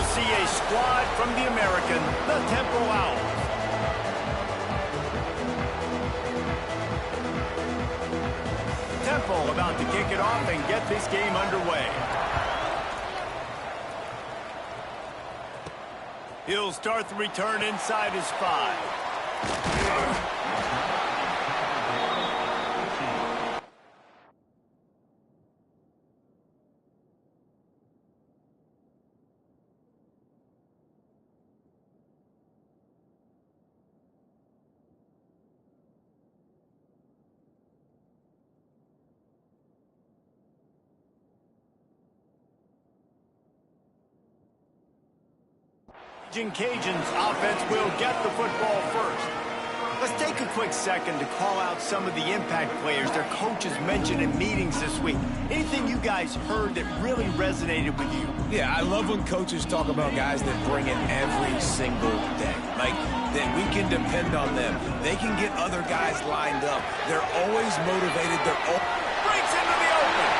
we'll see a squad from the American, the Temple Owls. Temple about to kick it off and get this game underway. He'll start the return inside his 5. Cajuns offense will get the football first. Let's take a quick second to call out some of the impact players their coaches mentioned in meetings this week. Anything you guys heard that really resonated with you? Yeah, I love when coaches talk about guys that bring it every single day. Like, that we can depend on them. They can get other guys lined up. They're always motivated. Breaks into the open.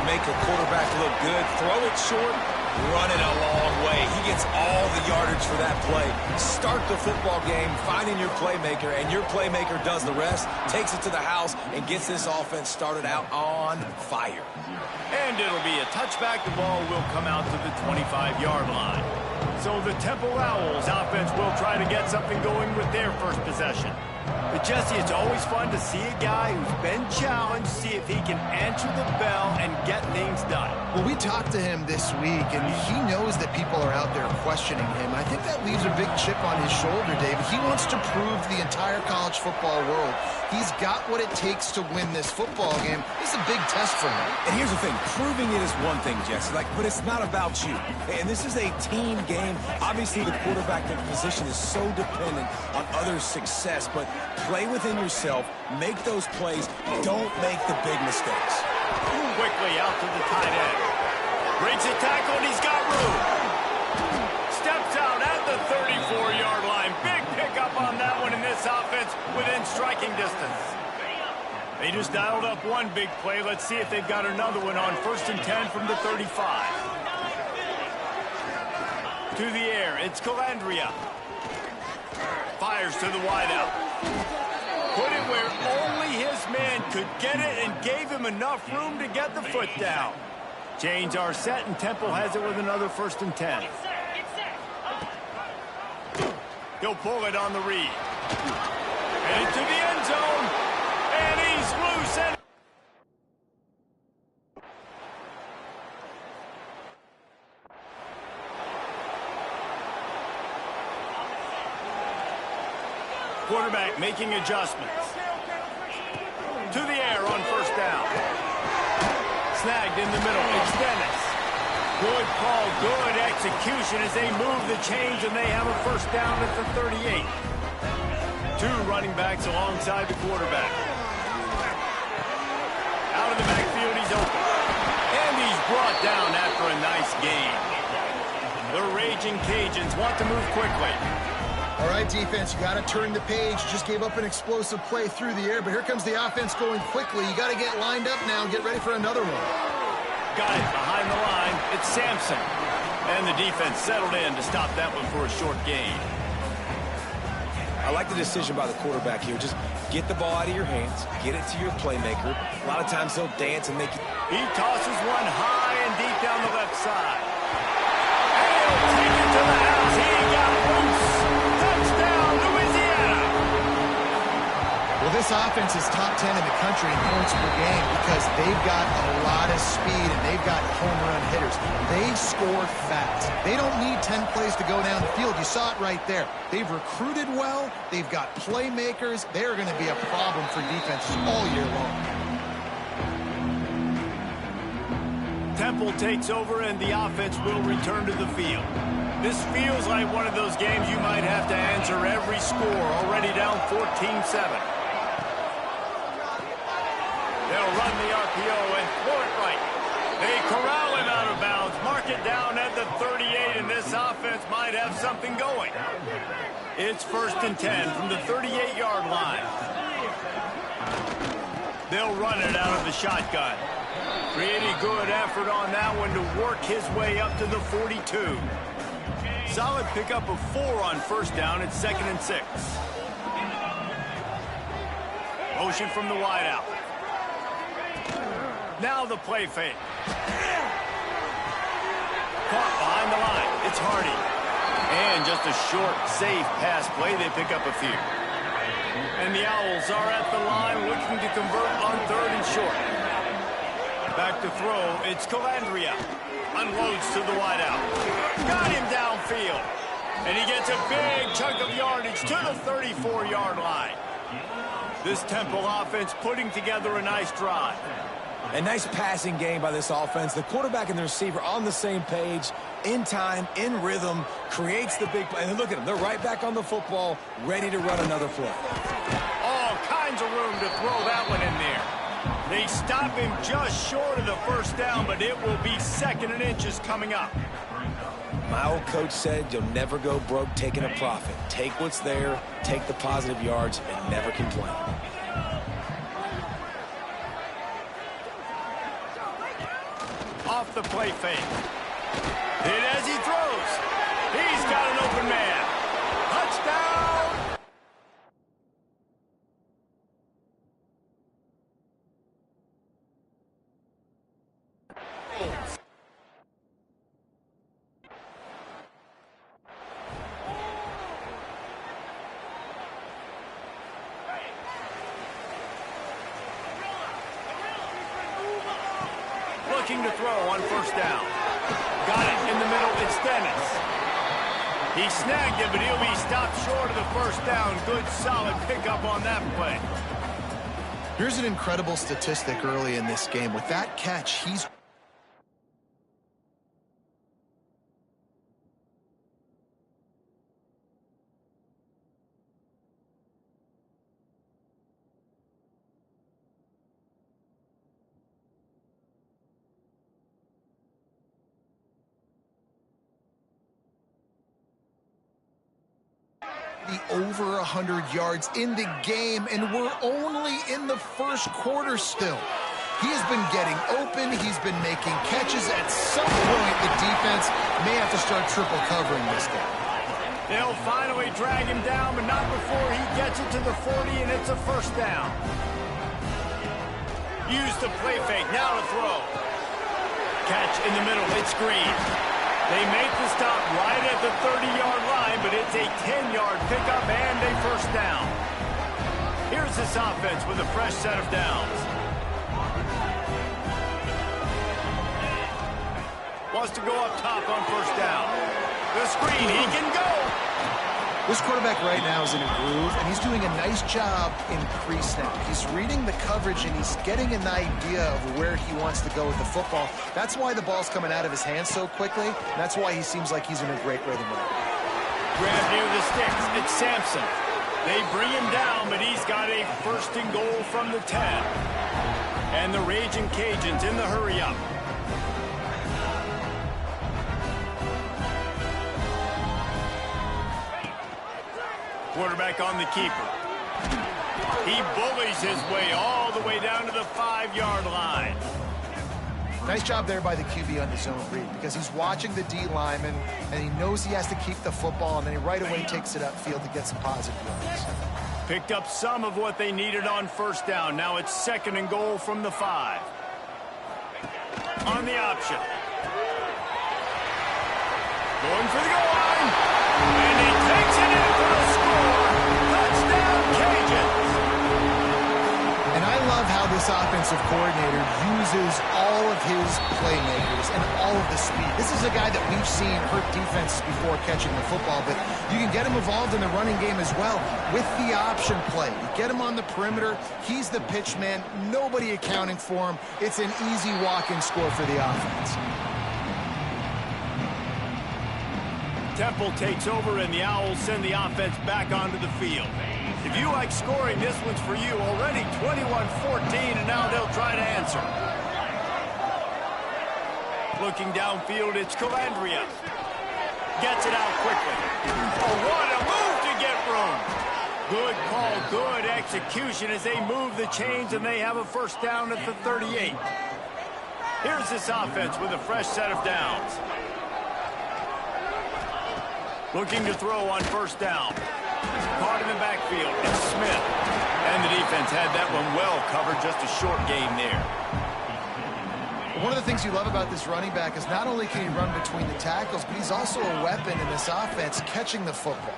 Make a quarterback look good, throw it short, run it a long way. He gets all the yardage for that play. Start the football game, finding your playmaker, and your playmaker does the rest, takes it to the house, and gets this offense started out on fire. And it'll be a touchback. The ball will come out to the 25-yard line. So the Temple Owls offense will try to get something going with their first possession. But, Jesse, it's always fun to see a guy who's been challenged, see if he can answer the bell and get things done. Well, we talked to him this week, and he knows that people are out there questioning him. I think that leaves a big chip on his shoulder, David. He wants to prove to the entire college football world he's got what it takes to win this football game. This is a big test for him. And here's the thing. Proving it is one thing, Jesse, but it's not about you. And this is a team game. Obviously, the quarterback position is so dependent on others' success, but play within yourself, make those plays, don't make the big mistakes. Quickly out to the tight end. Breaks a tackle, and he's got room. Steps out at the 34-yard line. Big pickup on that one in this offense within striking distance. They just dialed up one big play. Let's see if they've got another one on 1st and 10 from the 35. To the air, it's Calandria. Fires to the wideout. Put it where only his man could get it and gave him enough room to get the foot down. Chains are set, and Temple has it with another 1st and 10. He'll pull it on the read. Headed to the end zone, and he's loose. And quarterback making adjustments. To the air on 1st down. Snagged in the middle. It's Dennis. Good call, good execution as they move the chains, and they have a 1st down at the 38. 2 running backs alongside the quarterback. Out of the backfield, he's open. And he's brought down after a nice gain. The Raging Cajuns want to move quickly. All right, defense, you got to turn the page. Just gave up an explosive play through the air, but here comes the offense going quickly. You got to get lined up now and get ready for another one. Got it behind the line. It's Sampson. And the defense settled in to stop that one for a short gain. I like the decision by the quarterback here. Just get the ball out of your hands, get it to your playmaker. A lot of times they'll dance and make it. He tosses one high and deep down the left side. And he'll take it to the house. He got loose. Touchdown, Louisiana. Well, this offense is top 10 in the country in points per game because they've got a lot of speed and they've got home run hitters. They score fast. They don't need 10 plays to go down the field. You saw it right there. They've recruited well. They've got playmakers. They're going to be a problem for defenses all year long. Temple takes over and the offense will return to the field. This feels like one of those games you might have to answer every score, already down 14-7. They'll run the RPO and throw it right. They corral him out of bounds. Mark it down at the 38, and this offense might have something going. It's 1st and 10 from the 38-yard line. They'll run it out of the shotgun. Pretty good effort on that one to work his way up to the 42. Solid pickup of 4 on 1st down. It's 2nd and 6. Motion from the wideout. Now the play fake. Caught behind the line. It's Hardy. And just a short, safe pass play. They pick up a few. And the Owls are at the line looking to convert on 3rd and short. Back to throw. It's Calandria. Unloads to the wideout. Got him downfield. And he gets a big chunk of yardage to the 34-yard line. This Temple offense putting together a nice drive. A nice passing game by this offense. The quarterback and the receiver on the same page, in time, in rhythm, creates the big play. And look at them. They're right back on the football, ready to run another play. All kinds of room to throw that one in there. They stop him just short of the 1st down, but it will be 2nd and inches coming up. My old coach said you'll never go broke taking a profit. Take what's there, take the positive yards, and never complain. Off the play fake. Hit as he throws. He's got an open man. Touchdown! Looking to throw on 1st down. Got it in the middle. It's Dennis. He snagged it, but he'll be stopped short of the 1st down. Good, solid pickup on that play. Here's an incredible statistic early in this game. With that catch, he's... over 100 yards in the game, and we're only in the 1st quarter still. He has been getting open. He's been making catches. At some point, the defense may have to start triple covering this game. They'll finally drag him down, but not before he gets it to the 40, and it's a 1st down. Use the play fake. Now to throw. Catch in the middle. It's Green. They make the stop right at the 30-yard line, but it's a 10-yard pickup and a 1st down. Here's this offense with a fresh set of downs. Wants to go up top on 1st down. The screen, he can go. This quarterback right now is in a groove, and he's doing a nice job in pre-snap. He's reading the coverage, and he's getting an idea of where he wants to go with the football. That's why the ball's coming out of his hands so quickly. That's why he seems like he's in a great rhythm right now. Grab near the sticks. It's Sampson. They bring him down, but he's got a 1st and goal from the 10. And the Raging Cajuns in the hurry-up. Quarterback on the keeper. He bullies his way all the way down to the 5-yard line. Nice job there by the QB on the zone read, because he's watching the D lineman, and he knows he has to keep the football, and then he right away takes it upfield to get some positive yards. Picked up some of what they needed on 1st down. Now it's 2nd and goal from the 5. On the option. Going for the goal line. And he takes it in for the score. Touchdown, Cajuns. And I love how this offensive coordinator uses all of his playmakers and all of the speed. This is a guy that we've seen hurt defenses before catching the football, but you can get him involved in the running game as well with the option play. You get him on the perimeter. He's the pitch man. Nobody accounting for him. It's an easy walk-in score for the offense. Temple takes over, and the Owls send the offense back onto the field. If you like scoring, this one's for you. Already 21-14, and now they'll try to answer. Looking downfield, it's Calandria. Gets it out quickly. Oh, what a move to get room. Good call, good execution as they move the chains and they have a first down at the 38. Here's this offense with a fresh set of downs. Looking to throw on first down. Caught in the backfield. It's Smith. And the defense had that one well covered. Just a short gain there. One of the things you love about this running back is not only can he run between the tackles, but he's also a weapon in this offense catching the football.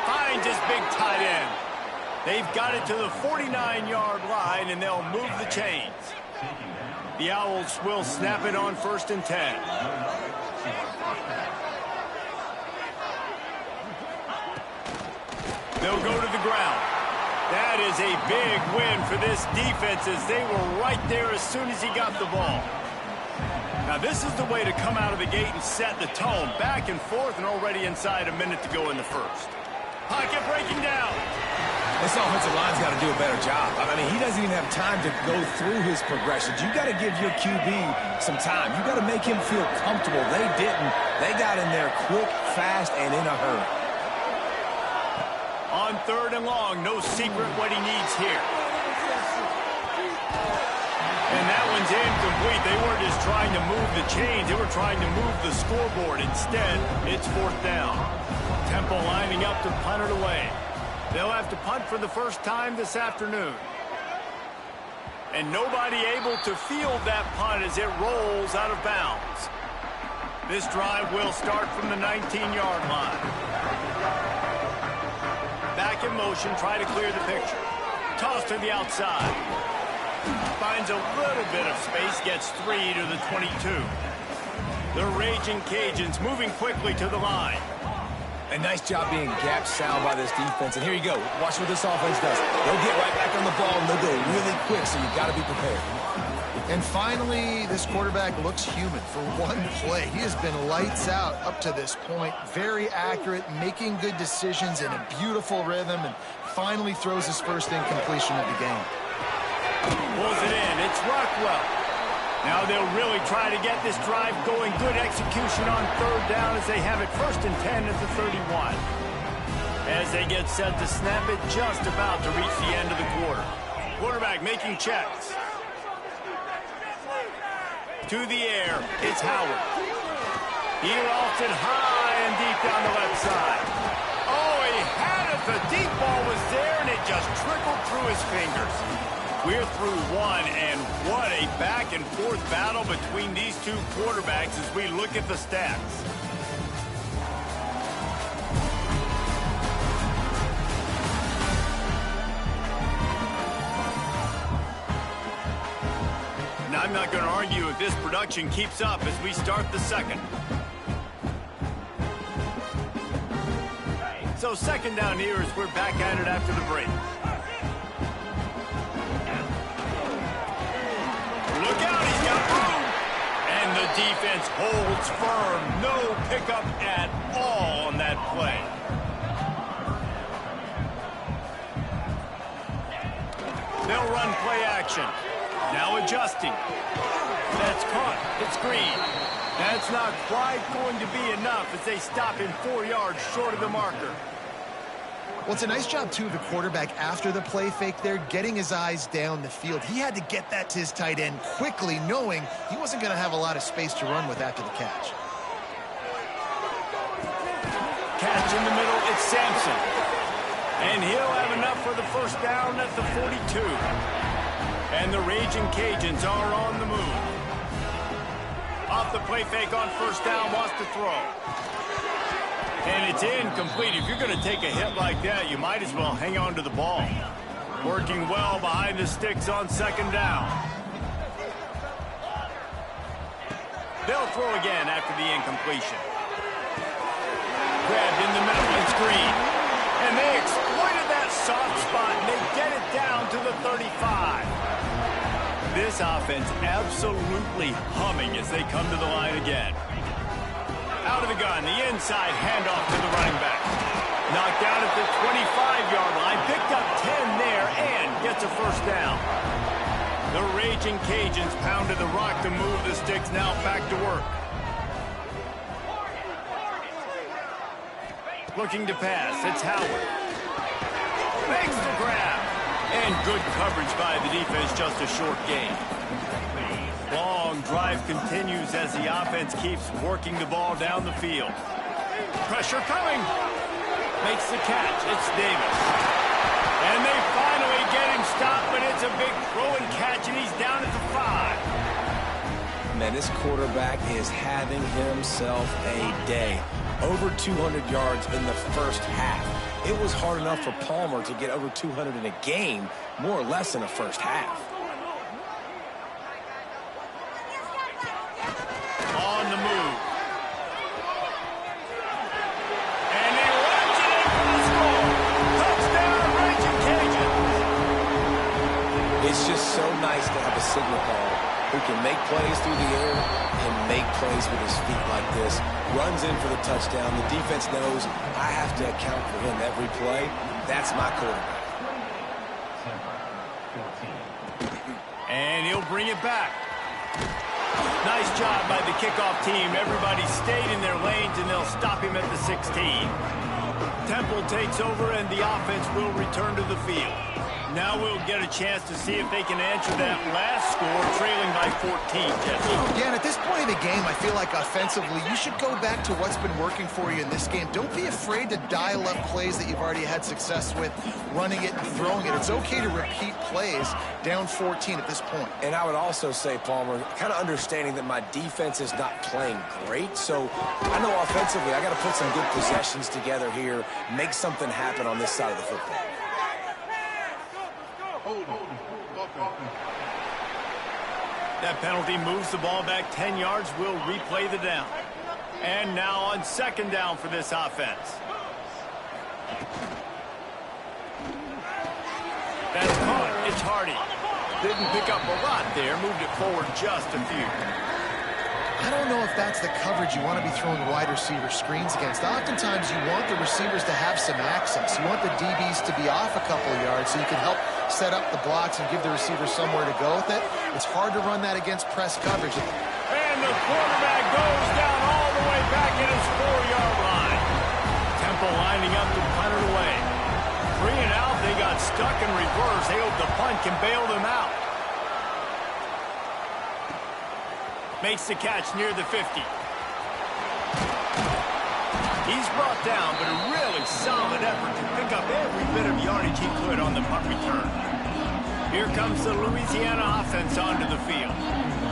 Finds his big tight end. They've got it to the 49-yard line, and they'll move the chains. The Owls will snap it on 1st and 10. They'll go to the ground. That is a big win for this defense as they were right there as soon as he got the ball. Now this is the way to come out of the gate and set the tone. Back and forth and already inside a minute to go in the first. Pocket breaking down. This offensive line's got to do a better job. I mean, he doesn't even have time to go through his progressions. You got to give your QB some time. You got to make him feel comfortable. They didn't. They got in there quick, fast, and in a hurry. On 3rd and long, no secret what he needs here. And that one's incomplete. They weren't just trying to move the chains. They were trying to move the scoreboard. Instead, it's 4th down. Temple lining up to punt it away. They'll have to punt for the first time this afternoon. And nobody able to field that punt as it rolls out of bounds. This drive will start from the 19-yard line. Back in motion, try to clear the picture. Toss to the outside. Finds a little bit of space, gets 3 to the 22. The Raging Cajuns moving quickly to the line. A nice job being gap sound by this defense. And here you go. Watch what this offense does. They'll get right back on the ball, and they'll go really quick, so you've got to be prepared. And finally, this quarterback looks human for one play. He has been lights out up to this point. Very accurate, making good decisions in a beautiful rhythm, and finally throws his first incompletion of the game. Pulls it in. It's Rockwell. Now they'll really try to get this drive going. Good execution on 3rd down as they have it 1st and 10 at the 31. As they get set to snap it, just about to reach the end of the quarter. Quarterback making checks. To the air, it's Howard. He lofts it high and deep down the left side. Oh, he had it. The deep ball was there, and it just trickled through his fingers. We're through one, and what a back-and-forth battle between these two quarterbacks as we look at the stats. Now, I'm not going to argue if this production keeps up as we start the second. So 2nd down here as we're back at it after the break. Look out, he's got room. And the defense holds firm. No pickup at all on that play. They'll run play action. Now adjusting. That's caught. It's Green. That's not quite going to be enough as they stop him 4 yards short of the marker. Well, it's a nice job, too, of the quarterback after the play fake there, getting his eyes down the field. He had to get that to his tight end quickly, knowing he wasn't going to have a lot of space to run with after the catch. Catch in the middle, it's Sampson. And he'll have enough for the first down at the 42. And the Raging Cajuns are on the move. Off the play fake on 1st down, wants to throw. And it's incomplete. If you're going to take a hit like that, you might as well hang on to the ball. Working well behind the sticks on 2nd down. They'll throw again after the incompletion. Grabbed in the middle, it's Green. And they exploited that soft spot, and they get it down to the 35. This offense absolutely humming as they come to the line again. Out of the gun, the inside handoff to the running back. Knocked down at the 25-yard line, picked up 10 there, and gets a first down. The raging Cajuns pounded the rock to move the sticks, now back to work. Looking to pass, it's Howard. Makes the grab. And good coverage by the defense, just a short gain. Long drive continues as the offense keeps working the ball down the field. Pressure coming. Makes the catch, it's Davis. And they finally get him stopped, but it's a big throw and catch, and he's down at the 5. Man, this quarterback is having himself a day. Over 200 yards in the first half. It was hard enough for Palmer to get over 200 in a game, more or less in the first half. On the move. And he runs it in for the score. Touchdown, Raging Cajuns. It's just so nice to have a signal call who can make plays through the air and make plays with his feet like this. Runs in for the touchdown. The defense knows I have to account for him every play. That's my quarterback. And he'll bring it back. Nice job by the kickoff team. Everybody stayed in their lanes, and they'll stop him at the 16. Temple takes over, and the offense will return to the field. Now we'll get a chance to see if they can answer that last score, trailing by 14, Jesse. Yeah, and at this point in the game, I feel like offensively, you should go back to what's been working for you in this game. Don't be afraid to dial up plays that you've already had success with, running it and throwing it. It's okay to repeat plays down 14 at this point. And I would also say, Palmer, kind of understanding that my defense is not playing great, so I know offensively I got to put some good possessions together here, make something happen on this side of the football. That penalty moves the ball back 10 yards. We'll replay the down. And now on second down for this offense. That's caught. It's Hardy. Didn't pick up a lot there. Moved it forward just a few. I don't know if that's the coverage you want to be throwing wide receiver screens against. Oftentimes you want the receivers to have some access. You want the DBs to be off a couple of yards so you can help set up the blocks and give the receiver somewhere to go with it. It's hard to run that against press coverage. And the quarterback goes down all the way back at his 4-yard line. Temple lining up to punt it away. 3 and out, they got stuck in reverse. They hope the punt can bail them out. Makes the catch near the 50. He's brought down, but a really solid effort to pick up every bit of yardage he could on the punt return. Here comes the Louisiana offense onto the field.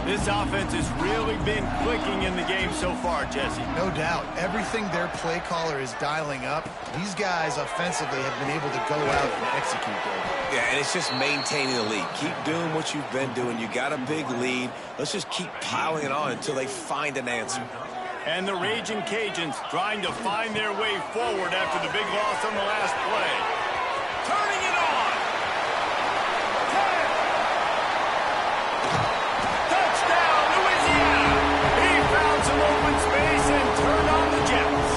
This offense has really been clicking in the game so far, Jesse. No doubt. Everything their play caller is dialing up, these guys offensively have been able to go out and execute there. Yeah, and it's just maintaining the lead. Keep doing what you've been doing. You got a big lead. Let's just keep piling it on until they find an answer. And the Raging Cajuns trying to find their way forward after the big loss on the last play. Turning it on. 10. Touchdown, Louisiana. He found some open space and turned on the Jets.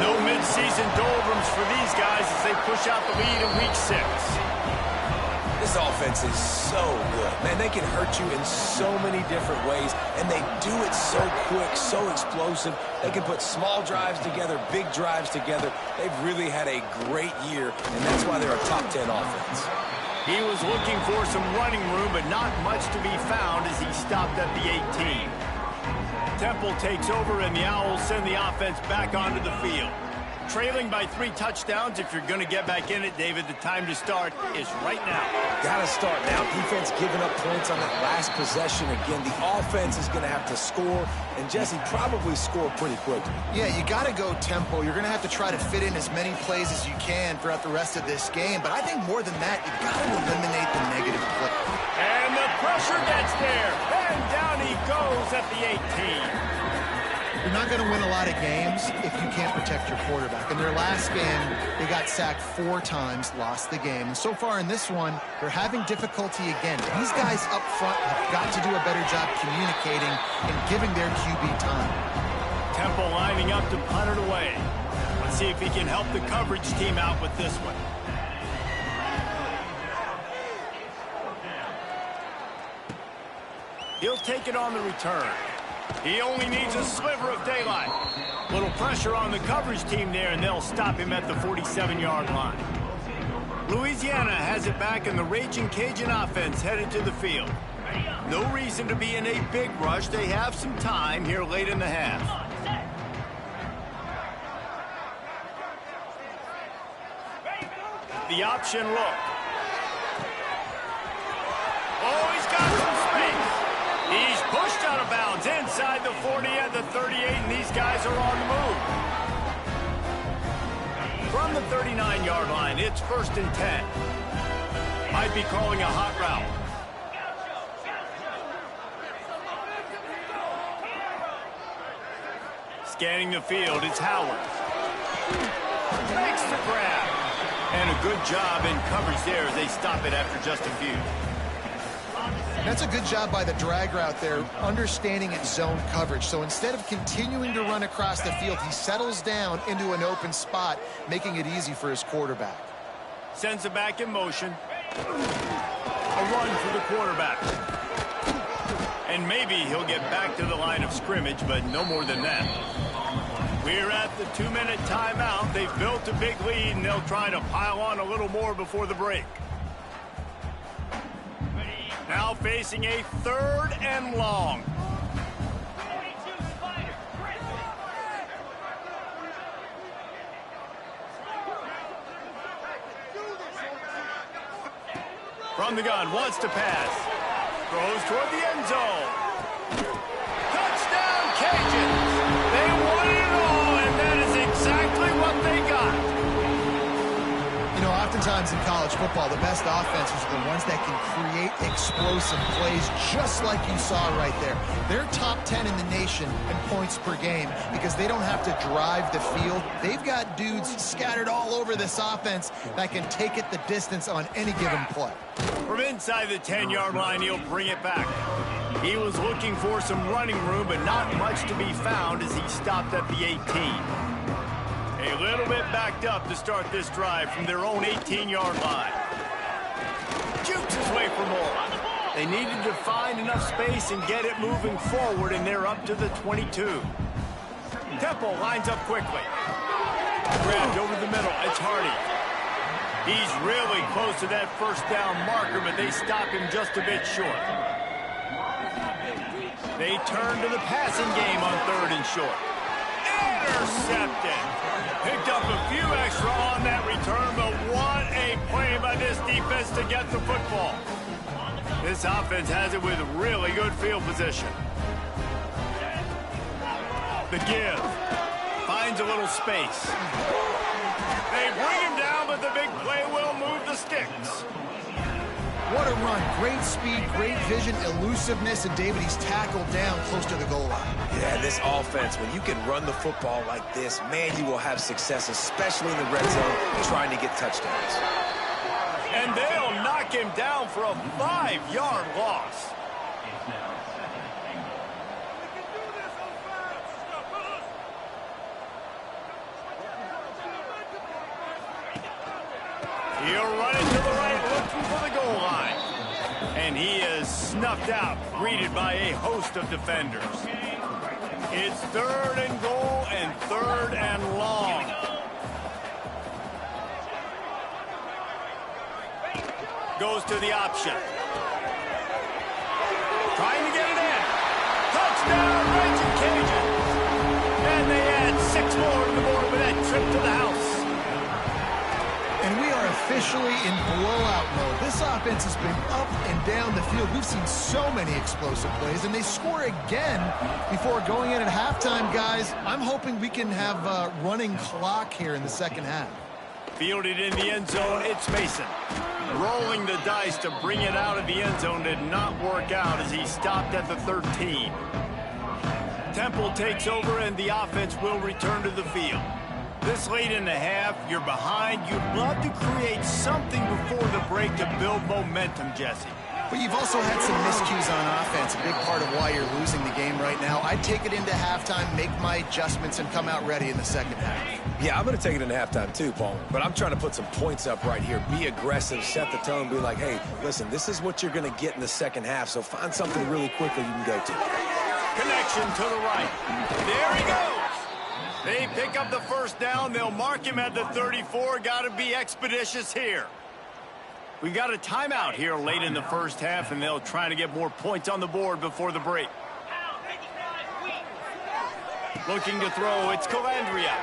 No midseason doldrums for these guys as they push out the lead in week 6. This offense is so good. Man, they can hurt you in so many different ways, and they do it so quick, so explosive. They can put small drives together, big drives together. They've really had a great year, and that's why they're a top 10 offense. He was looking for some running room, but not much to be found as he stopped at the 18. Temple takes over, and the Owls send the offense back onto the field. Trailing by 3 touchdowns. If you're going to get back in it, David, the time to start is right now. Got to start now. Defense giving up points on that last possession. Again, the offense is going to have to score, and Jesse probably score pretty quickly. Yeah, you got to go tempo. You're going to have to try to fit in as many plays as you can throughout the rest of this game. But I think more than that, you've got to eliminate the negative play. And the pressure gets there. And down he goes at the 18. You're not going to win a lot of games if you can't protect your quarterback. In their last game, they got sacked 4 times, lost the game. And so far in this one, they're having difficulty again. These guys up front have got to do a better job communicating and giving their QB time. Temple lining up to punt it away. Let's see if he can help the coverage team out with this one. He'll take it on the return. He only needs a sliver of daylight. Little pressure on the coverage team there, and they'll stop him at the 47-yard line. Louisiana has it back, and the Raging Cajun offense headed to the field. No reason to be in a big rush. They have some time here late in the half. The option look. Oh, he's got some space. He's pushed out of bounds inside the 40 at the 38, and these guys are on the move. From the 39-yard line, it's 1st and 10. Might be calling a hot route. Scanning the field, it's Howard. Makes the grab. And a good job in coverage there as they stop it after just a few. That's a good job by the drag route there, understanding its zone coverage. So instead of continuing to run across the field, he settles down into an open spot, making it easy for his quarterback. Sends it back in motion. A run for the quarterback. And maybe he'll get back to the line of scrimmage, but no more than that. We're at the 2-minute timeout. They've built a big lead, and they'll try to pile on a little more before the break. Now facing a 3rd and long. From the gun, wants to pass. Throws toward the end zone. Touchdown, Cajuns! They won it all, and that is exactly what they got. You know, oftentimes in college football, the best offenses are the ones that can create explosive plays, just like you saw right there. They're top 10 in the nation in points per game because they don't have to drive the field. They've got dudes scattered all over this offense that can take it the distance on any given play. From inside the 10-yard line, he'll bring it back. He was looking for some running room, but not much to be found as he stopped at the 18. A little bit backed up to start this drive from their own 18-yard line. Jukes his way for more. They needed to find enough space and get it moving forward, and they're up to the 22. Temple lines up quickly. Grabbed over the middle. It's Hardy. He's really close to that 1st down marker, but they stop him just a bit short. They turn to the passing game on 3rd and short. Intercepted. Picked up a few extra on that return, but what a play by this defense to get the football. This offense has it with really good field position. The give. Finds a little space. They bring him down, but the big play will move the sticks. What a run. Great speed, great vision, elusiveness, and David, he's tackled down close to the goal line. Yeah, this offense, when you can run the football like this, man, you will have success, especially in the red zone, trying to get touchdowns. And they'll knock him down for a 5-yard loss. He'll run it to the right, looking for the goal line. And he is snuffed out, greeted by a host of defenders. It's 3rd and goal and 3rd and long. Goes to the option. Trying to get it in. Touchdown, Raging Cajuns. And they add 6 more to the board with that trip to the house. And we are officially in blowout mode. This offense has been up and down the field. We've seen so many explosive plays, and they score again before going in at halftime, guys. I'm hoping we can have a running clock here in the 2nd half. Fielded in the end zone, it's Mason. Rolling the dice to bring it out of the end zone did not work out as he stopped at the 13. Temple takes over, and the offense will return to the field. This late in the half, you're behind. You'd love to create something before the break to build momentum, Jesse. But you've also had some miscues on offense, a big part of why you're losing the game right now. I'd take it into halftime, make my adjustments, and come out ready in the second half. Yeah, I'm going to take it into halftime too, Palmer. But I'm trying to put some points up right here. Be aggressive, set the tone, be like, hey, listen, this is what you're going to get in the second half, so find something really quickly you can go to. Connection to the right. There he goes. They pick up the first down. They'll mark him at the 34. Got to be expeditious here. We've got a timeout here late in the first half, and they'll try to get more points on the board before the break. Looking to throw, it's Calandria.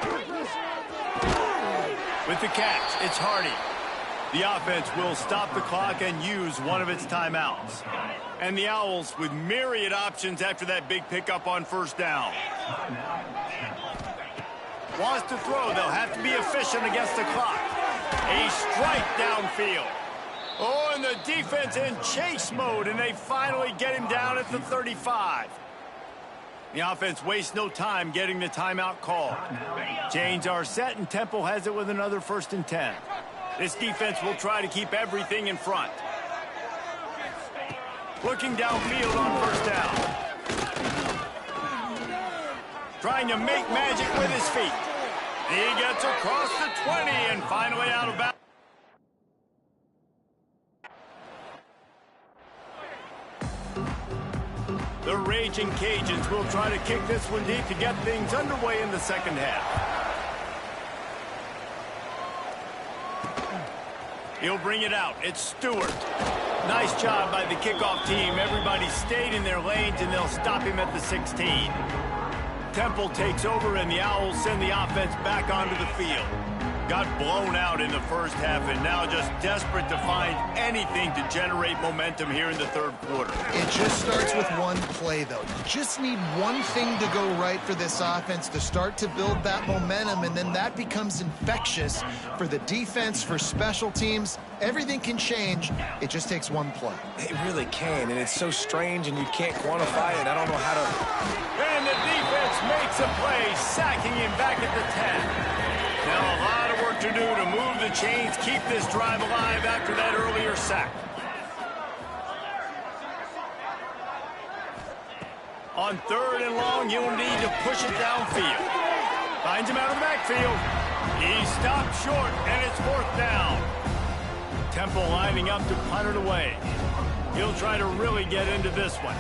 With the catch, it's Hardy. The offense will stop the clock and use one of its timeouts. And the Owls with myriad options after that big pickup on first down. Wants to throw, they'll have to be efficient against the clock. A strike downfield. Oh, and the defense in chase mode, and they finally get him down at the 35. The offense wastes no time getting the timeout called. Chains are set, and Temple has it with another 1st and 10. This defense will try to keep everything in front. Looking downfield on first down. Trying to make magic with his feet. He gets across the 20 and finally out of bounds. The Raging Cajuns will try to kick this one deep to get things underway in the second half. He'll bring it out. It's Stewart. Nice job by the kickoff team. Everybody stayed in their lanes, and they'll stop him at the 16. Temple takes over, and the Owls send the offense back onto the field. Got blown out in the first half, and now just desperate to find anything to generate momentum here in the third quarter. It just starts with one play, though. You just need one thing to go right for this offense to start to build that momentum, and then that becomes infectious for the defense, for special teams. Everything can change. It just takes one play. It really can, and it's so strange, and you can't quantify it. I don't know how to... And the defense makes a play, sacking him back at the 10. Now a lot of work to do to move the chains, keep this drive alive after that earlier sack. On 3rd and long, you'll need to push it downfield. Finds him out of the backfield. He stopped short, and it's 4th down. Temple lining up to punt it away. He'll try to really get into this one.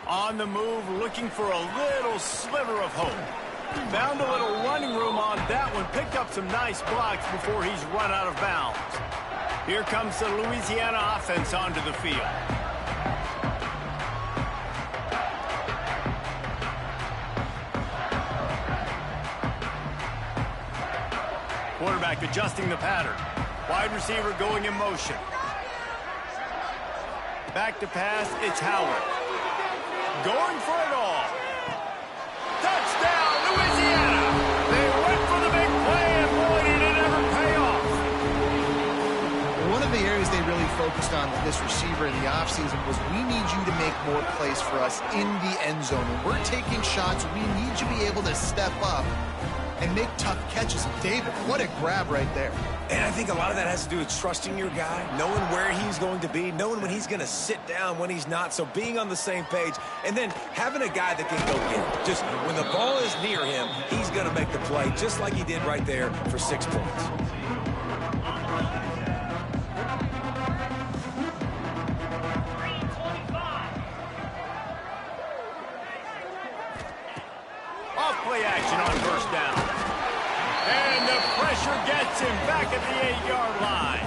On the move, looking for a little sliver of hope. Found a little running room on that one. Picked up some nice blocks before he's run out of bounds. Here comes the Louisiana offense onto the field. Quarterback adjusting the pattern. Wide receiver going in motion. Back to pass, it's Howard. Going for it all. Touchdown, Louisiana! They went for the big play, and boy, did it ever pay off. One of the areas they really focused on with this receiver in the offseason was we need you to make more plays for us in the end zone. When we're taking shots, we need you to be able to step up and make tough catches. David, what a grab right there. And I think a lot of that has to do with trusting your guy, knowing where he's going to be, knowing when he's going to sit down, when he's not, so being on the same page, and then having a guy that can go get it. Just when the ball is near him, he's going to make the play, just like he did right there for 6 points. Off-play action on first down. And the pressure gets him back at the 8-yard line.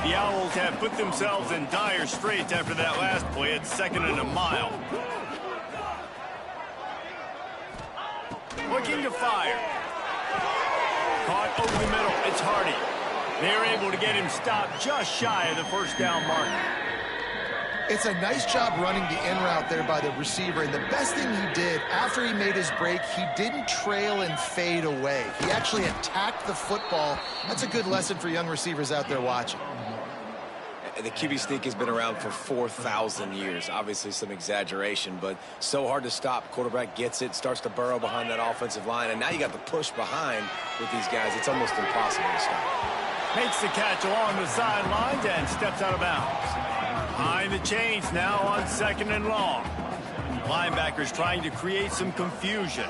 The Owls have put themselves in dire straits after that last play at 2nd and a mile. Looking to fire. Caught over the middle. It's Hardy. They're able to get him stopped just shy of the first down mark. It's a nice job running the in route there by the receiver, and the best thing he did after he made his break, he didn't trail and fade away. He actually attacked the football. That's a good lesson for young receivers out there watching. The QB sneak has been around for 4,000 years. Obviously some exaggeration, but so hard to stop. Quarterback gets it, starts to burrow behind that offensive line, and now you got the push behind with these guys. It's almost impossible to stop. Makes the catch along the sidelines and steps out of bounds. Behind the chains now on 2nd and long. Linebackers trying to create some confusion.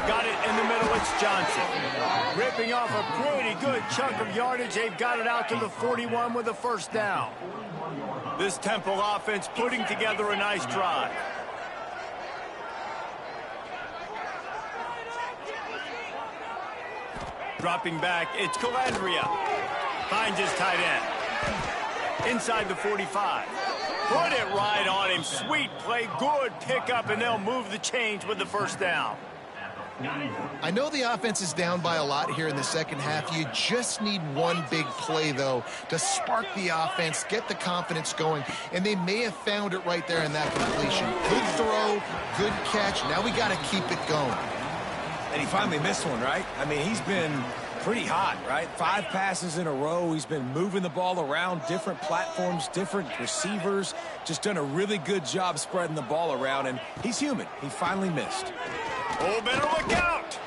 Got it in the middle, it's Johnson. Ripping off a pretty good chunk of yardage. They've got it out to the 41 with a first down. This Temple offense putting together a nice drive. Dropping back, it's Calandria. Finds his tight end. Inside the 45. Put it right on him. Sweet play, good pickup, and they'll move the chains with the first down. I know the offense is down by a lot here in the second half. You just need one big play, though, to spark the offense, get the confidence going, and they may have found it right there in that completion. Good throw, good catch. Now we got to keep it going. And he finally missed one, right? I mean, he's been pretty hot, right? 5 passes in a row. He's been moving the ball around, different platforms, different receivers. Just done a really good job spreading the ball around, and he's human. He finally missed. Oh, better look out!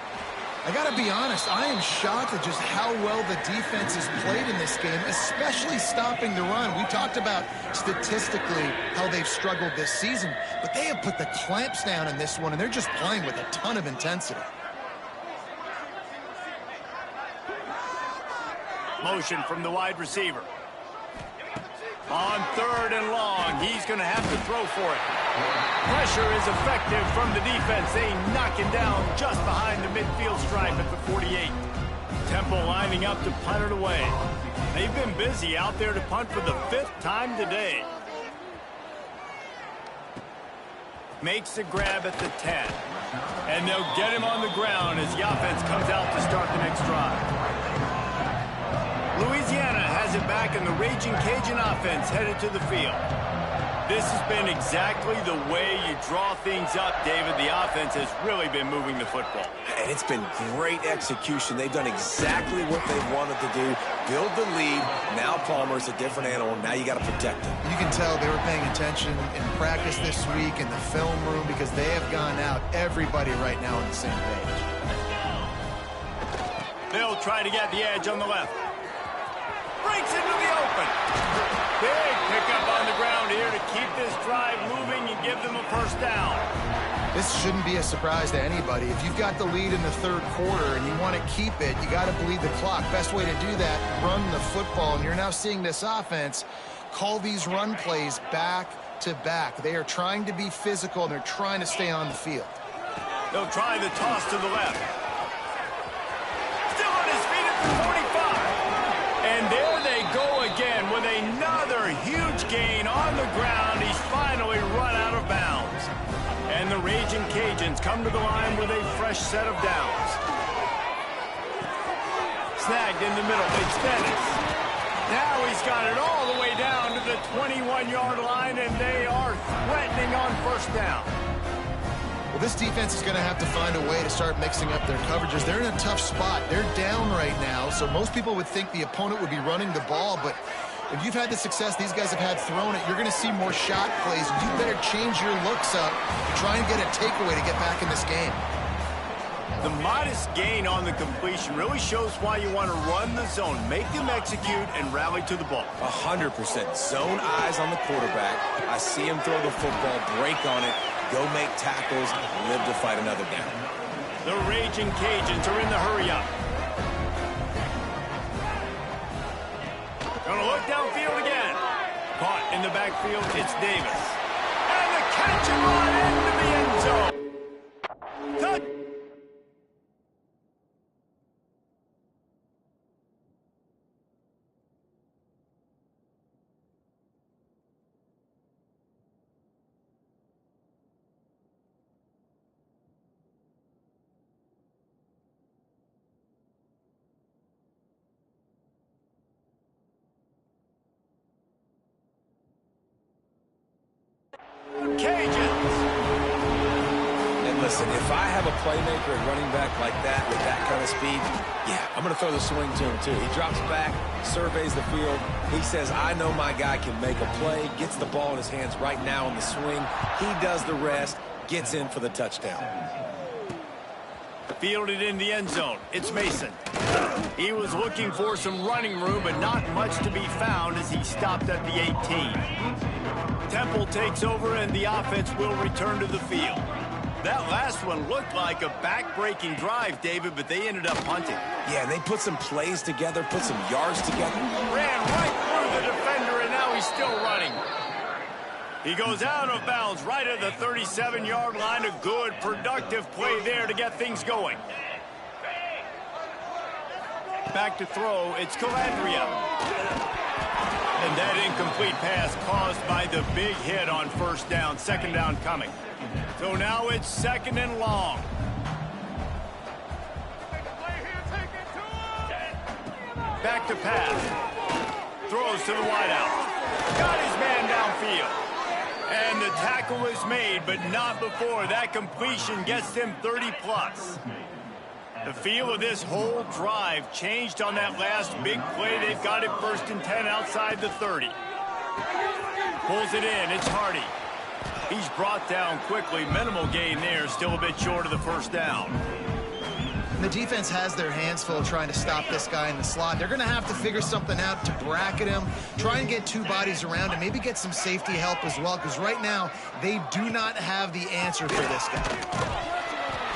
I got to be honest, I am shocked at just how well the defense has played in this game, especially stopping the run. We talked about statistically how they've struggled this season, but they have put the clamps down in this one, and they're just playing with a ton of intensity. Motion from the wide receiver. On 3rd and long, he's going to have to throw for it. Pressure is effective from the defense. They knock him down just behind the midfield stripe at the 48. Temple lining up to punt it away. They've been busy out there to punt for the 5th time today. Makes the grab at the 10. And they'll get him on the ground as the offense comes out to start the next drive. Louisiana has it back, and the Raging Cajun offense headed to the field. This has been exactly the way you draw things up, David. The offense has really been moving the football. And it's been great execution. They've done exactly what they wanted to do. Build the lead. Now Palmer's a different animal. Now you got to protect him. You can tell they were paying attention in practice this week in the film room because they have gone out, everybody right now on the same page. They'll try to get the edge on the left. Breaks into the open. Big pickup on the ground here to keep this drive moving and give them a first down. This shouldn't be a surprise to anybody. If you've got the lead in the 3rd quarter and you want to keep it, you got to bleed the clock. Best way to do that, run the football. And you're now seeing this offense call these run plays back to back. They are trying to be physical, and they're trying to stay on the field. They'll try the toss to the left. Still on his feet at the 45. And there they go again with another huge gain on the ground. He's finally run out of bounds. And the Raging Cajuns come to the line with a fresh set of downs. Snagged in the middle. It's Dennis. Now he's got it all the way down to the 21-yard line, and they are threatening on first down. Well, this defense is going to have to find a way to start mixing up their coverages. They're in a tough spot. They're down right now, so most people would think the opponent would be running the ball, but if you've had the success these guys have had throwing it, you're going to see more shot plays. You better change your looks up to try and get a takeaway to get back in this game. The modest gain on the completion really shows why you want to run the zone, make them execute, and rally to the ball. 100%. Zone eyes on the quarterback. I see him throw the football, break on it, go make tackles, live to fight another down. The Raging Cajuns are in the hurry-up. Gonna look downfield again. Caught in the backfield, it's Davis. And the catch and run into the end zone. Touch. Cajuns. And listen, if I have a playmaker and running back like that with that kind of speed, yeah, I'm going to throw the swing to him too. He drops back, surveys the field. He says, I know my guy can make a play, gets the ball in his hands right now on the swing. He does the rest, gets in for the touchdown. Fielded in the end zone. It's Mason. He was looking for some running room, but not much to be found as he stopped at the 18. Temple takes over, and the offense will return to the field. That last one looked like a back-breaking drive, David, but they ended up punting. Yeah, they put some plays together, put some yards together. Ran right through the defender, and now he's still running. He goes out of bounds right at the 37-yard line. A good, productive play there to get things going. Back to throw, it's Calandria. And that incomplete pass caused by the big hit on first down. Second down coming. So now it's second and long. Back to pass. Throws to the wideout. Got his man downfield. And the tackle is made, but not before that completion gets him 30-plus. The feel of this whole drive changed on that last big play. They've got it first and 10 outside the 30. Pulls it in. It's Hardy. He's brought down quickly. Minimal gain there. Still a bit short of the first down. The defense has their hands full trying to stop this guy in the slot. They're going to have to figure something out to bracket him, try and get two bodies around him, maybe get some safety help as well, because right now they do not have the answer for this guy.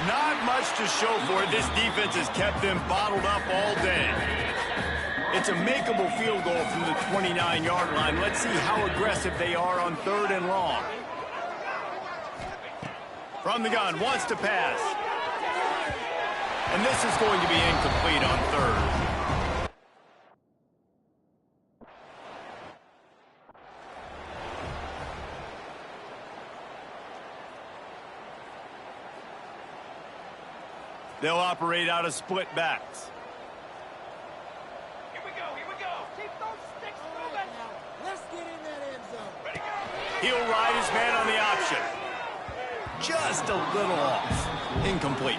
Not much to show for it. This defense has kept them bottled up all day. It's a makeable field goal from the 29-yard line. Let's see how aggressive they are on third and long. From the gun, wants to pass. And this is going to be incomplete on third. They'll operate out of split backs. Here we go. Keep those sticks moving. Let's get in that end zone. He'll ride his man on the option. Just a little off. Incomplete.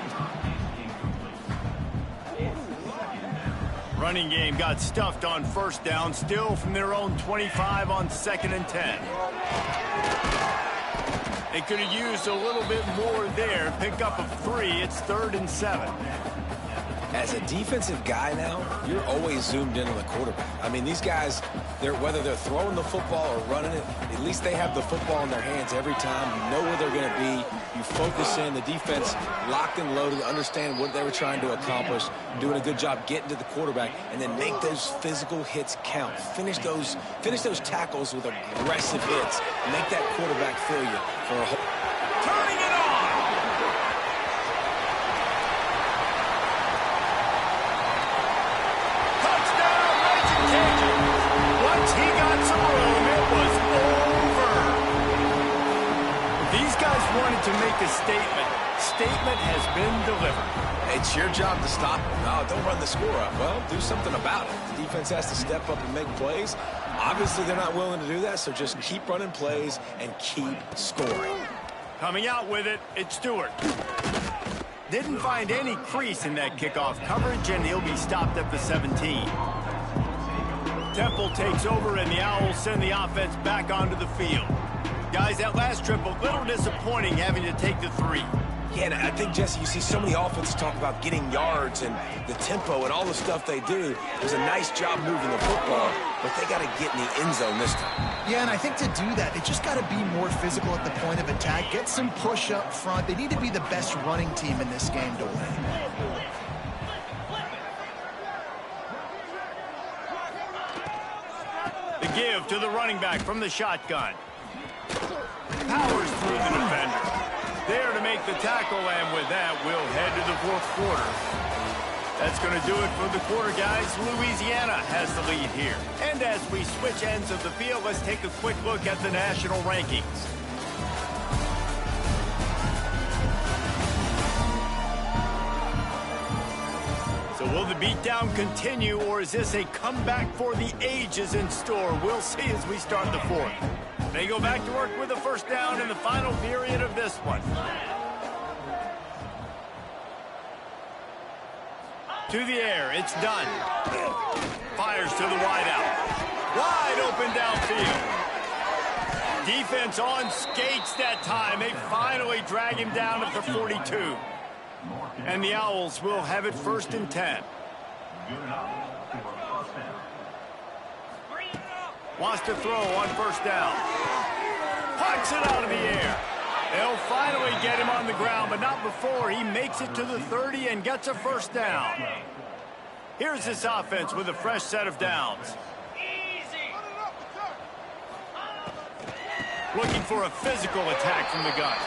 Running game got stuffed on first down, still from their own 25 on second and 10. They could have used a little bit more there. Pick up of 3. It's 3rd and 7. As a defensive guy now, you're always zoomed in on the quarterback. I mean, these guys, whether they're throwing the football or running it, at least they have the football in their hands every time. You know where they're going to be. You focus in. The defense locked and loaded, understand what they were trying to accomplish, doing a good job getting to the quarterback, and then make those physical hits count. Finish those tackles with aggressive hits. Make that quarterback feel you for a whole... Turning it on! Once he got some room, it was over. These guys wanted to make a statement. Statement has been delivered. It's your job to stop them. No, don't run the score up. Well, do something about it. The defense has to step up and make plays. Obviously, they're not willing to do that, so just keep running plays and keep scoring. Coming out with it, it's Stewart. Didn't find any crease in that kickoff coverage, and he'll be stopped at the 17. Temple takes over, and the Owls send the offense back onto the field. Guys, that last trip, a little disappointing having to take the 3. Yeah, and I think, Jesse, you see so many offenses talk about getting yards and the tempo and all the stuff they do. It was a nice job moving the football, but they got to get in the end zone this time. Yeah, and I think to do that, they just got to be more physical at the point of attack, get some push up front. They need to be the best running team in this game to win. The give to the running back from the shotgun. Powers through the defender. There to make the tackle, and with that, we'll head to the fourth quarter. That's going to do it for the quarter, guys. Louisiana has the lead here. And as we switch ends of the field, let's take a quick look at the national rankings. So will the beatdown continue, or is this a comeback for the ages in store? We'll see as we start the fourth. They go back to work with a first down in the final period of this one. To the air, it's done. Fires to the wideout. Wide open downfield. Defense on skates that time. They finally drag him down at the 42. And the Owls will have it 1st and 10. Wants to throw on 1st down. Punts it out of the air. They'll finally get him on the ground, but not before he makes it to the 30 and gets a 1st down. Here's this offense with a fresh set of downs. Looking for a physical attack from the gun.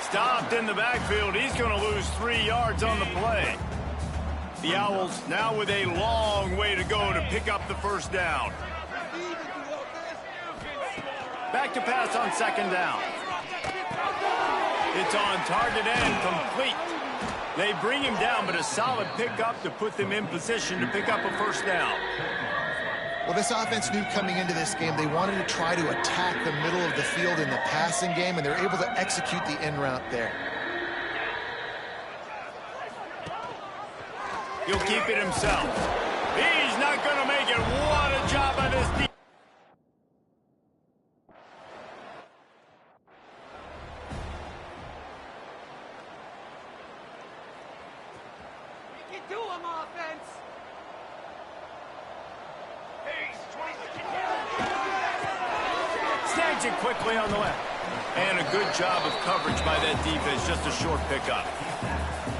Stopped in the backfield. He's going to lose 3 yards on the play. The Owls now with a long way to go to pick up the 1st down. Back to pass on 2nd down. It's on target and complete. They bring him down, but a solid pickup to put them in position to pick up a 1st down. Well, this offense knew coming into this game they wanted to try to attack the middle of the field in the passing game, and they're able to execute the in route there. He'll keep it himself. He's not going to make it. What a job by this defense. Do him, offense. Snags it quickly on the left. And a good job of coverage by that defense. Just a short pickup.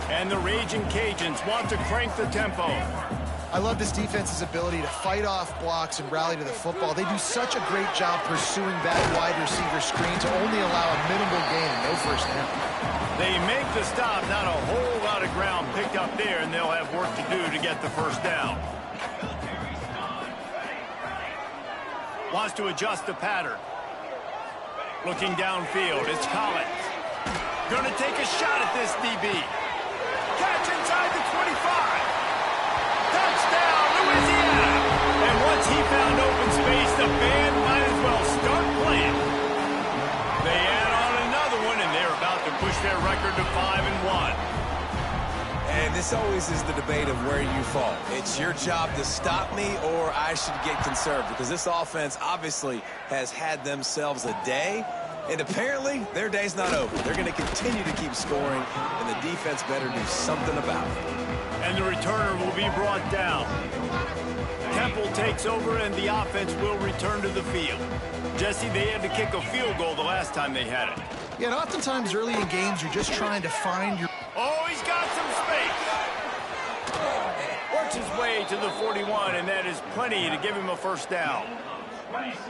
And the Raging Cajuns want to crank the tempo. I love this defense's ability to fight off blocks and rally to the football. They do such a great job pursuing that wide receiver screen to only allow a minimal gain and no 1st down. They make the stop, not a whole lot of ground picked up there, and they'll have work to do to get the 1st down. Wants to adjust the pattern. Looking downfield, it's Collins. Gonna take a shot at this DB. Catch inside the 25. Touchdown, Louisiana. And once he found open space, the band might as well start playing. They add on another one, and they're about to push their record to 5-1. And this always is the debate of where you fall. It's your job to stop me, or I should get conserved, because this offense obviously has had themselves a day, and apparently their day's not over. They're going to continue to keep scoring, and the defense better do something about it. And the returner will be brought down. Temple takes over, and the offense will return to the field. Jesse, they had to kick a field goal the last time they had it. Yeah, and oftentimes early in games, you're just trying to find your... Oh, he's got some space. Works his way to the 41, and that is plenty to give him a 1st down.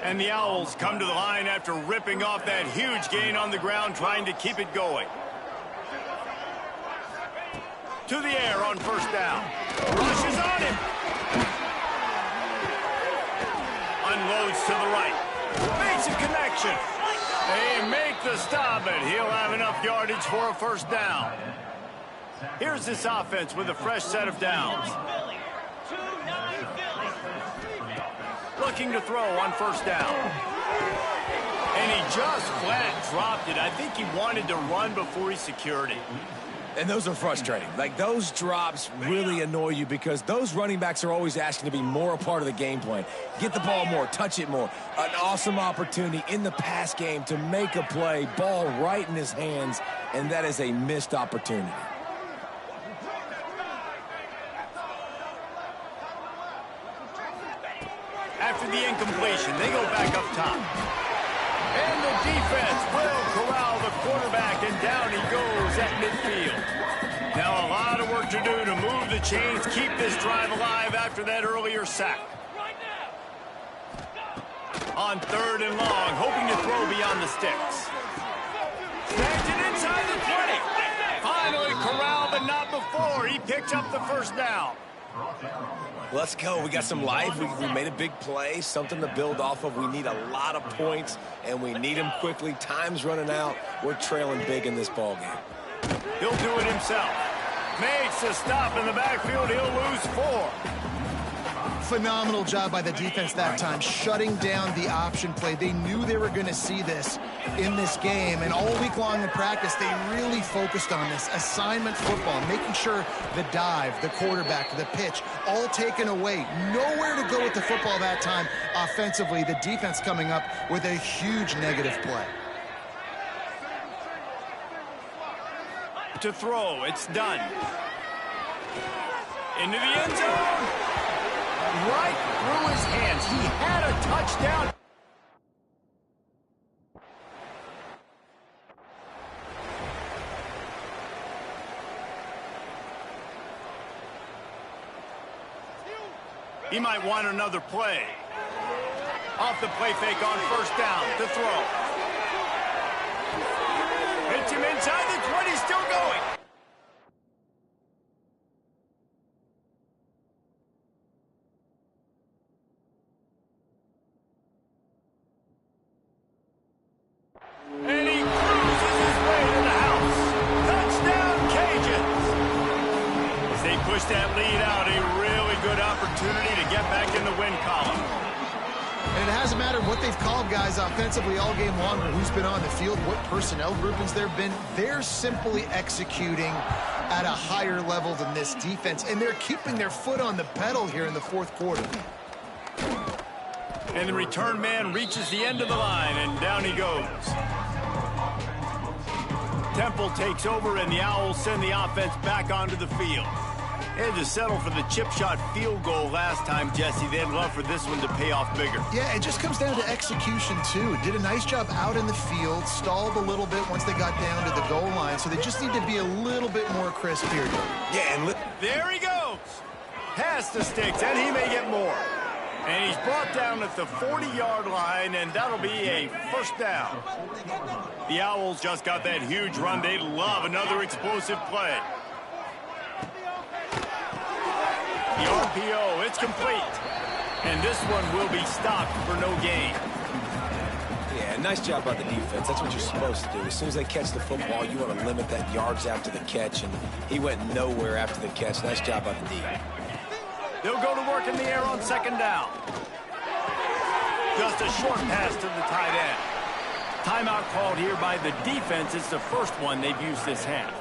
And the Owls come to the line after ripping off that huge gain on the ground, trying to keep it going. To the air on 1st down. Rushes on him. Unloads to the right. Makes a connection. They make the stop, but he'll have enough yardage for a 1st down. Here's this offense with a fresh set of downs. Looking to throw on 1st down. And he just flat dropped it. I think he wanted to run before he secured it. And those are frustrating. Like, those drops really annoy you because those running backs are always asking to be more a part of the game plan. Get the ball more, touch it more. An awesome opportunity in the pass game to make a play, ball right in his hands, and that is a missed opportunity. After the incompletion, they go back up top. And the defense will corral the quarterback, and down he goes at midfield. Now a lot of work to do to move the chains, keep this drive alive after that earlier sack. On 3rd and long, hoping to throw beyond the sticks. Snags it inside the 20. Finally corralled, but not before. He picks up the 1st down. Let's go. We got some life. We made a big play, something to build off of. We need a lot of points, and we need them quickly. Time's running out. We're trailing big in this ball game. He'll do it himself. Makes a stop in the backfield. He'll lose 4. Phenomenal job by the defense that time, shutting down the option play. They knew they were going to see this in this game, and all week long in practice, they really focused on this assignment football, making sure the dive, the quarterback, the pitch, all taken away. Nowhere to go with the football that time offensively. The defense coming up with a huge negative play. To throw, it's done. Into the end zone. Right through his hands. He had a touchdown. He might want another play. Off the play fake on first down to throw. Hits him inside the 20, still going. And he cruises his way to the house. Touchdown, Cajuns. As they push that lead out, a really good opportunity to get back in the win column. And it hasn't mattered what they've called, guys, offensively all game long, or who's been on the field, what personnel groupings there have been. They're simply executing at a higher level than this defense, and they're keeping their foot on the pedal here in the fourth quarter. And the return man reaches the end of the line, and down he goes. Temple takes over, and the Owls send the offense back onto the field. They had to settle for the chip shot field goal last time, Jesse. They'd love for this one to pay off bigger. Yeah, it just comes down to execution, too. Did a nice job out in the field, stalled a little bit once they got down to the goal line, so they just need to be a little bit more crisp here. Yeah, and there he goes. Past the sticks, and he may get more. And he's brought down at the 40-yard line, and that'll be a first down. The Owls just got that huge run. They love another explosive play. The RPO, it's complete. And this one will be stopped for no gain. Yeah, nice job by the defense. That's what you're supposed to do. As soon as they catch the football, you want to limit that yards after the catch, and he went nowhere after the catch. Nice job by the D. They'll go to work in the air on second down. Just a short pass to the tight end. Timeout called here by the defense. It's the first one they've used this half.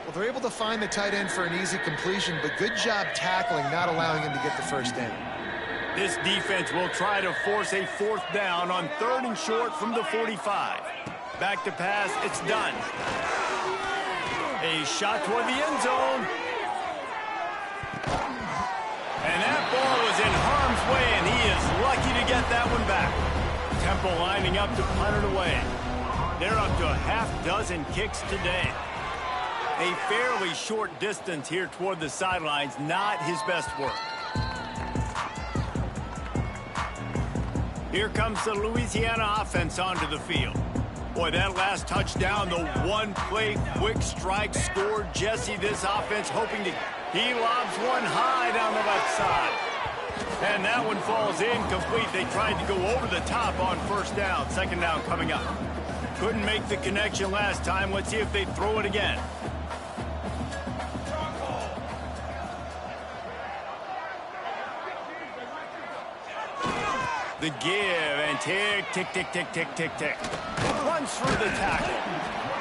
Well, they're able to find the tight end for an easy completion, but good job tackling, not allowing him to get the first down. This defense will try to force a fourth down on 3rd and short from the 45. Back to pass, it's done. A shot toward the end zone. And that ball was in harm's way, and he is lucky to get that one back. Temple lining up to punt it away. They're up to a half-dozen kicks today. A fairly short distance here toward the sidelines, not his best work. Here comes the Louisiana offense onto the field. Boy, that last touchdown, the one-play quick strike scored. Jesse, this offense hoping to... He lobs one high down the left side. And that one falls incomplete. They tried to go over the top on first down. Second down coming up. Couldn't make the connection last time. Let's see if they throw it again. The give, and tick, tick, tick, tick, tick, tick, tick. Runs through the tackle.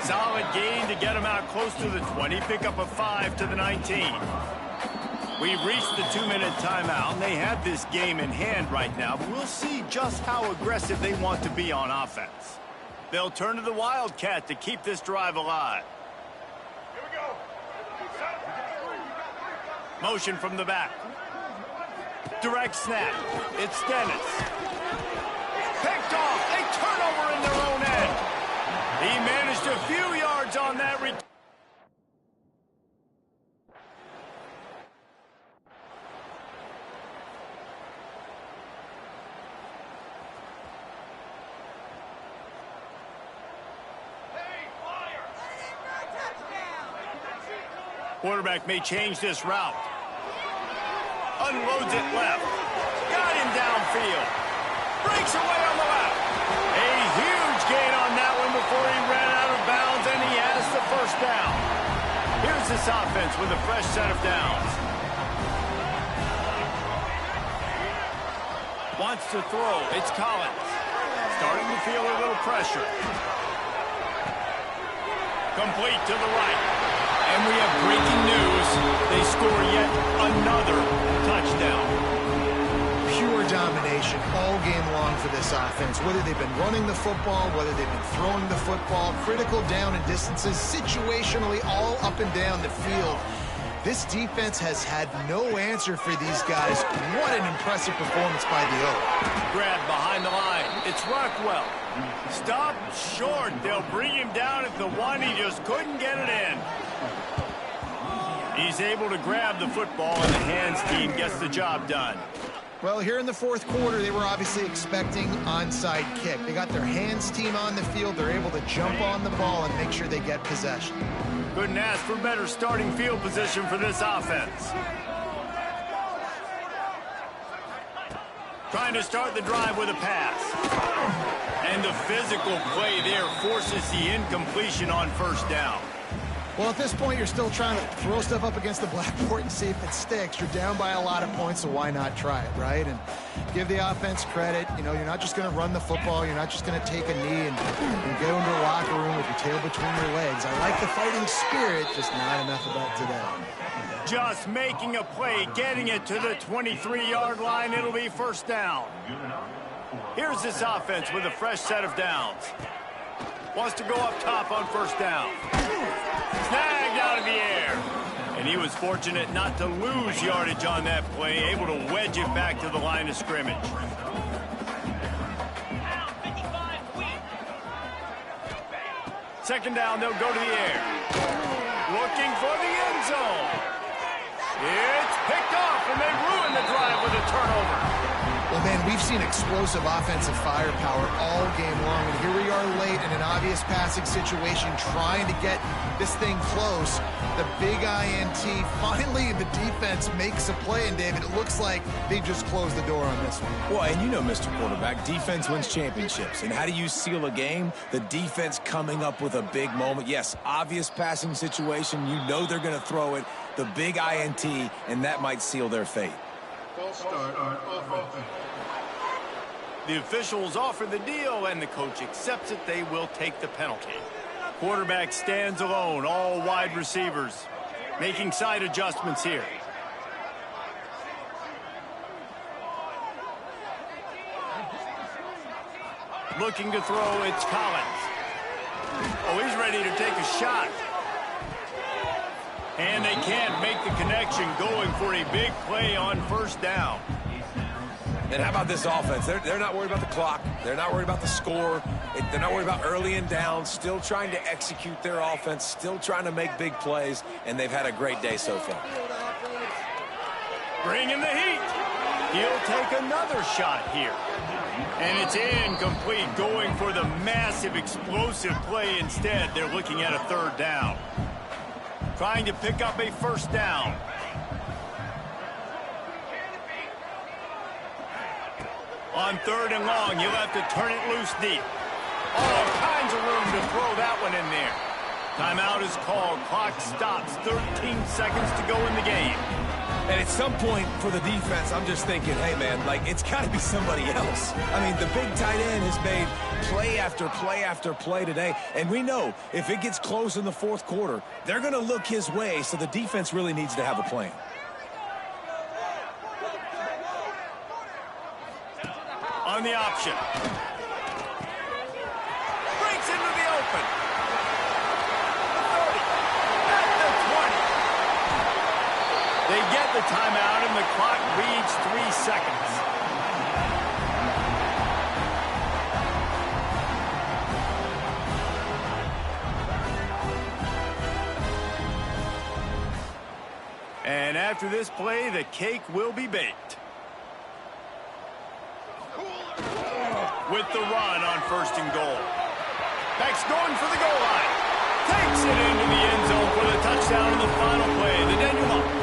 Solid gain to get him out close to the 20. Pick up a 5 to the 19. We've reached the 2-minute timeout, and they have this game in hand right now. But we'll see just how aggressive they want to be on offense. They'll turn to the Wildcat to keep this drive alive. Here we go. Motion from the back. Direct snap. It's Dennis. Picked off. A turnover in their own end. He managed a few yards on that return. Quarterback may change this route. Unloads it left. Got him downfield. Breaks away on the left. A huge gain on that one before he ran out of bounds, and he has the first down. Here's this offense with a fresh set of downs. Wants to throw. It's Collins. Starting to feel a little pressure. Complete to the right. And we have breaking news. They score yet another touchdown. Pure domination. situation all game long for this offense. Whether they've been running the football, whether they've been throwing the football, critical down and distances, situationally all up and down the field. This defense has had no answer for these guys. What an impressive performance by the O. Grab behind the line. It's Rockwell. Stop short. They'll bring him down at the one. He just couldn't get it in. He's able to grab the football, and the hands team gets the job done. Well, here in the fourth quarter, they were obviously expecting onside kick. They got their hands team on the field. They're able to jump on the ball and make sure they get possession. Couldn't ask for better starting field position for this offense. Trying to start the drive with a pass. And the physical play there forces the incompletion on first down. Well, at this point, you're still trying to throw stuff up against the blackboard and see if it sticks. You're down by a lot of points, so why not try it, right? And give the offense credit. You know, you're not just going to run the football. You're not just going to take a knee and go into a locker room with your tail between your legs. I like the fighting spirit, just not enough of that today. Just making a play, getting it to the 23-yard line. It'll be first down. Here's this offense with a fresh set of downs. Wants to go up top on first down. Snagged out of the air. And he was fortunate not to lose yardage on that play, able to wedge it back to the line of scrimmage. Second down, they'll go to the air. Looking for the end zone. It's picked off, and they ruin the drive with a turnover. Well, man, we've seen explosive offensive firepower all game long, and here we are late in an obvious passing situation trying to get this thing close. The big INT, finally the defense makes a play, and David, it looks like they just closed the door on this one. Well, and you know, Mr. Quarterback, defense wins championships. And how do you seal a game? The defense coming up with a big moment. Yes, obvious passing situation. You know they're going to throw it. The big INT, and that might seal their fate. False start on offense. The officials offer the deal, and the coach accepts it. They will take the penalty. Quarterback stands alone, all wide receivers making side adjustments here. Looking to throw, it's Collins. Oh, he's ready to take a shot. And they can't make the connection, going for a big play on first down. And how about this offense? They're not worried about the clock. They're not worried about the score. They're not worried about early and down. Still trying to execute their offense. Still trying to make big plays. And they've had a great day so far. Bringing the heat. He'll take another shot here. And it's incomplete, going for the massive explosive play instead. They're looking at a third down. Trying to pick up a first down. On third and long, you'll have to turn it loose deep. All kinds of room to throw that one in there. Timeout is called. Clock stops. 13 seconds to go in the game. And at some point for the defense, I'm just thinking, hey, man, like, it's got to be somebody else. I mean, the big tight end has made play after play after play today. And we know if it gets close in the fourth quarter, they're going to look his way, so the defense really needs to have a plan. On the option. Breaks into the open. At the 20. They get the timeout, and the clock reads 3 seconds. And after this play, the cake will be baked. With the run on first and goal. Beck's going for the goal line. Takes it into the end zone for the touchdown in the final play. The Daniel